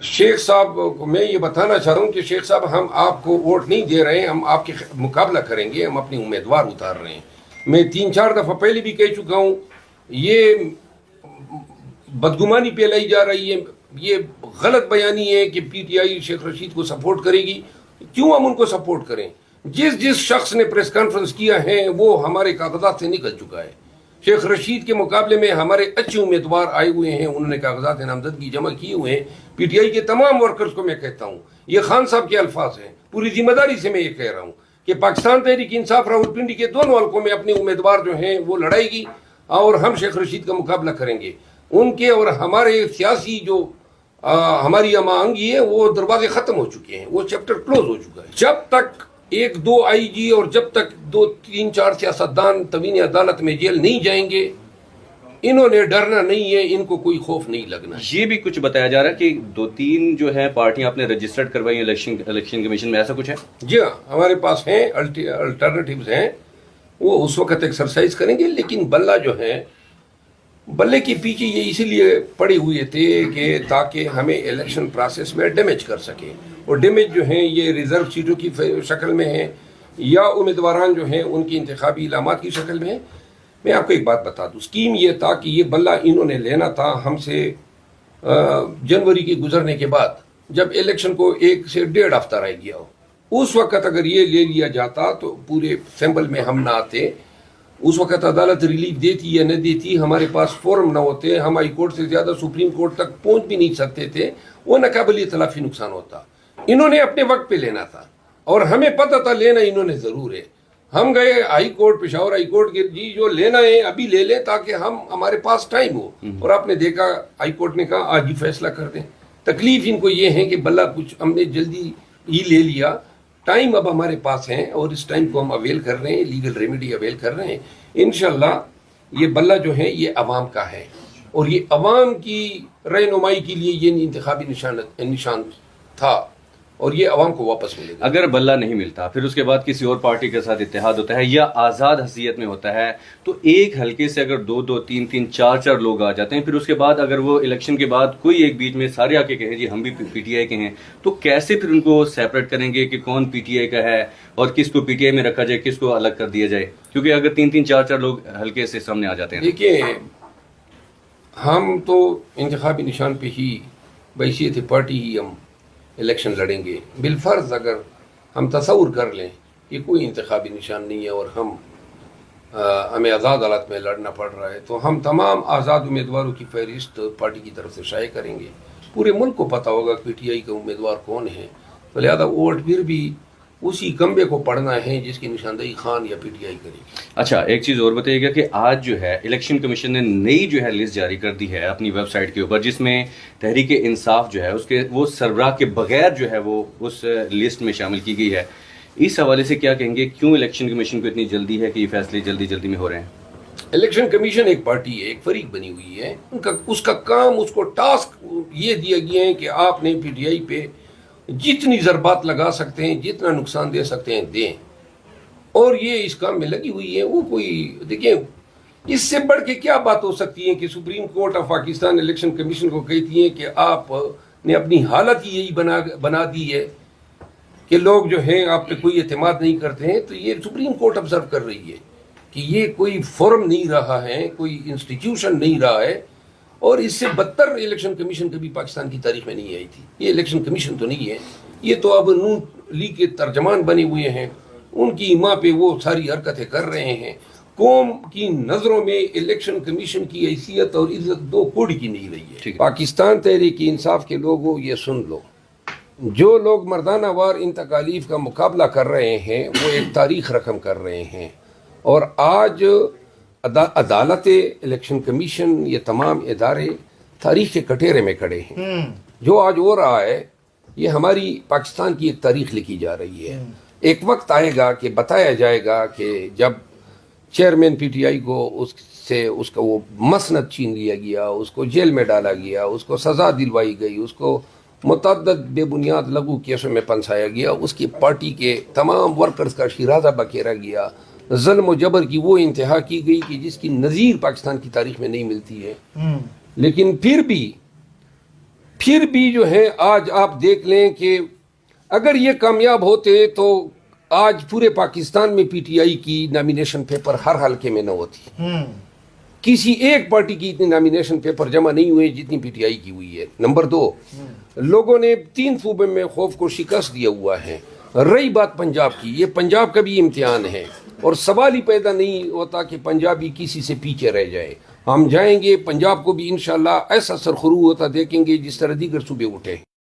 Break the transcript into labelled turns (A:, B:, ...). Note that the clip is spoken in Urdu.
A: شیخ صاحب کو میں یہ بتانا چاہ رہا ہوں کہ شیخ صاحب ہم آپ کو ووٹ نہیں دے رہے ہیں، ہم آپ کے مقابلہ کریں گے، ہم اپنی امیدوار اتار رہے ہیں۔ میں 3-4 دفعہ پہلے بھی کہہ چکا ہوں، یہ بدگمانی پھیلائی جا رہی ہے، یہ غلط بیانی ہے کہ P T I Sheikh Rashid کو سپورٹ کرے گی۔ کیوں ہم ان کو سپورٹ کریں؟ جس شخص نے پریس کانفرنس کیا ہے وہ ہمارے کاغذات سے نکل چکا ہے۔ شیخ رشید کے مقابلے میں ہمارے اچھے امیدوار آئے ہوئے ہیں، انہوں نے کاغذات نامزدگی جمع کیے ہوئے ہیں۔ پی ٹی آئی کے تمام ورکرز کو میں کہتا ہوں، یہ خان صاحب کے الفاظ ہیں، پوری ذمہ داری سے میں یہ کہہ رہا ہوں کہ پاکستان تحریک انصاف راولپنڈی کے دونوں حلقوں میں اپنے امیدوار جو ہیں وہ لڑائے گی اور ہم شیخ رشید کا مقابلہ کریں گے۔ ان کے اور ہمارے سیاسی جو ہماری ہم آہنگی ہے وہ دروازے ختم ہو چکے ہیں، وہ چیپٹر کلوز ہو چکا ہے۔ جب تک 1-2 آئی جی اور جب تک 2-3-4 سیاستدان توین عدالت میں جیل نہیں جائیں گے، انہوں نے ڈرنا نہیں ہے، ان کو کوئی خوف نہیں لگنا۔
B: یہ بھی کچھ بتایا جا رہا ہے کہ 2-3 جو ہے پارٹیاں آپ نے رجسٹرڈ کروائی الیکشن کمیشن میں، ایسا کچھ ہے؟
A: جی ہاں، ہمارے پاس ہیں الٹرنیٹیوز ہیں، وہ اس وقت ایکسرسائز کریں گے۔ لیکن بلہ جو ہے، بلے کے پیچھے یہ اسی لیے پڑے ہوئے تھے کہ تاکہ ہمیں الیکشن پروسیس میں ڈیمیج کر سکیں، اور ڈیمیج جو ہیں یہ ریزرو سیٹوں کی شکل میں ہیں یا امیدواران جو ہیں ان کی انتخابی علامات کی شکل میں ہیں۔ میں آپ کو ایک بات بتا دوں، اسکیم یہ تھا کہ یہ بلہ انہوں نے لینا تھا ہم سے جنوری کے گزرنے کے بعد، جب الیکشن کو 1 سے 1.5 ہفتہ رہ گیا ہو۔ اس وقت اگر یہ لے لیا جاتا تو پورے سیمبل میں ہم نہ آتے، اس وقت عدالت ریلیف دیتی یا نہ دیتی، ہمارے پاس فورم نہ ہوتے، ہم ہائی کورٹ سے زیادہ سپریم کورٹ تک پہنچ بھی نہیں سکتے تھے، وہ ناقابل اطلاقی نقصان ہوتا۔ انہوں نے اپنے وقت پہ لینا تھا اور ہمیں پتہ تھا لینا انہوں نے ضرور ہے۔ ہم گئے high court, Peshawar high court کے، جی جو لینا ہے ابھی لے لیں تاکہ ہمارے پاس ٹائم ہو، اور آپ نے دیکھا ہائی کورٹ نے کہا آج ہی فیصلہ کر دیں۔ تکلیف ان کو یہ ہے کہ بلہ کچھ ہم نے جلدی ہی لے لیا، ٹائم اب ہمارے پاس ہے اور اس ٹائم کو ہم اویل کر رہے ہیں، لیگل ریمیڈی اویل کر رہے ہیں۔ انشاءاللہ یہ بلہ جو ہے یہ عوام کا ہے، اور یہ عوام کی رہنمائی کے لیے یہ انتخابی نشان تھا، اور یہ عوام کو واپس ملے گا۔
B: اگر بلہ نہیں ملتا پھر اس کے بعد کسی اور پارٹی کے ساتھ اتحاد ہوتا ہے یا آزاد حیثیت میں ہوتا ہے، تو ایک حلقے سے اگر 2-2 3-3 4-4 لوگ آ جاتے ہیں، پھر اس کے بعد اگر وہ الیکشن کے بعد کوئی ایک بیچ میں سارے آ کے کہیں جی ہم بھی پی ٹی آئی کے ہیں، تو کیسے پھر ان کو سیپریٹ کریں گے کہ کون پی ٹی آئی کا ہے اور کس کو پی ٹی آئی میں رکھا جائے، کس کو الگ کر دیا جائے؟ کیونکہ اگر 3-3 4-4 لوگ حلقے سے سامنے آ جاتے ہیں۔
A: دیکھیے، ہم تو انتخابی نشان پہ ہی بحیثیت پارٹی ہی ہم الیکشن لڑیں گے۔ بالفرض اگر ہم تصور کر لیں کہ کوئی انتخابی نشان نہیں ہے اور ہمیں آزاد حالت میں لڑنا پڑ رہا ہے، تو ہم تمام آزاد امیدواروں کی فہرست پارٹی کی طرف سے شائع کریں گے۔ پورے ملک کو پتہ ہوگا پی ٹی آئی کا امیدوار کون ہے، تو لہذا ووٹ پھر بھی اسی کمبے کو پڑھنا ہے جس کی نشاندہی خان یا پی ٹی آئی کرے گی۔
B: اچھا، ایک چیز اور بتائیے گا کہ آج جو ہے الیکشن کمیشن نے نئی جو ہے لسٹ جاری کر دی ہے اپنی ویب سائٹ کے اوپر، جس میں تحریک انصاف جو ہے اس کے وہ سربراہ کے بغیر جو ہے وہ اس لسٹ میں شامل کی گئی ہے۔ اس حوالے سے کیا کہیں گے، کیوں الیکشن کمیشن کو اتنی جلدی ہے کہ یہ فیصلے جلدی میں ہو رہے ہیں؟
A: الیکشن کمیشن ایک پارٹی ہے، ایک فریق بنی ہوئی ہے، اس کا کام، اس کو ٹاسک یہ دیا گیا ہے کہ آپ نے پی ٹی آئی پہ جتنی ضربات لگا سکتے ہیں، جتنا نقصان دے سکتے ہیں دیں، اور یہ اس کام میں لگی ہوئی ہے۔ وہ کوئی دیکھیں، اس سے بڑھ کے کیا بات ہو سکتی ہے کہ supreme court of Pakistan election commission کو کہتی ہے کہ آپ نے اپنی حالت ہی یہی بنا دی ہے کہ لوگ جو ہیں آپ پہ کوئی اعتماد نہیں کرتے ہیں۔ تو یہ سپریم کورٹ آبزرو کر رہی ہے کہ یہ کوئی فورم نہیں رہا ہے، کوئی انسٹیٹیوشن نہیں رہا ہے، اور اس سے بدتر الیکشن کمیشن کبھی پاکستان کی تاریخ میں نہیں آئی تھی۔ یہ الیکشن کمیشن تو نہیں ہے، یہ تو اب نون لیگ کے ترجمان بنے ہوئے ہیں، ان کی ماں پہ وہ ساری حرکتیں کر رہے ہیں۔ قوم کی نظروں میں الیکشن کمیشن کی حیثیت اور عزت 2 کوڑی کی نہیں رہی ہے۔ پاکستان تحریک انصاف کے لوگوں یہ سن لو، جو لوگ مردانہ وار ان تکالیف کا مقابلہ کر رہے ہیں وہ ایک تاریخ رقم کر رہے ہیں، اور آج عدالت، الیکشن کمیشن، یہ تمام ادارے تاریخ کے کٹہرے میں کھڑے ہیں۔ جو آج ہو رہا ہے یہ ہماری پاکستان کی ایک تاریخ لکھی جا رہی ہے۔ ایک وقت آئے گا کہ بتایا جائے گا کہ جب چیئرمین پی ٹی آئی کو اس کا وہ مسند چھین لیا گیا، اس کو جیل میں ڈالا گیا، اس کو سزا دلوائی گئی، اس کو متعدد بے بنیاد لغو کیسوں میں پھنسایا گیا، اس کی پارٹی کے تمام ورکرز کا شیرازہ بکھیرا گیا، ظلم و جبر کی وہ انتہا کی گئی کہ جس کی نظیر پاکستان کی تاریخ میں نہیں ملتی ہے۔ لیکن پھر بھی پھر بھی جو ہے آج آپ دیکھ لیں کہ اگر یہ کامیاب ہوتے تو آج پورے پاکستان میں پی ٹی آئی کی نامینیشن پیپر ہر حلقے میں نہ ہوتی. کسی ایک پارٹی کی اتنی نامینیشن پیپر جمع نہیں ہوئے جتنی پی ٹی آئی کی ہوئی ہے. نمبر 2, لوگوں نے 3 صوبے میں خوف کو شکست دیا ہوا ہے. رہی بات پنجاب کی, یہ پنجاب کا بھی امتحان ہے اور سوال ہی پیدا نہیں ہوتا کہ پنجابی کسی سے پیچھے رہ جائے. ہم جائیں گے پنجاب کو بھی انشاءاللہ ایسا سرخرو ہوتا دیکھیں گے جس طرح دیگر صوبے اٹھے.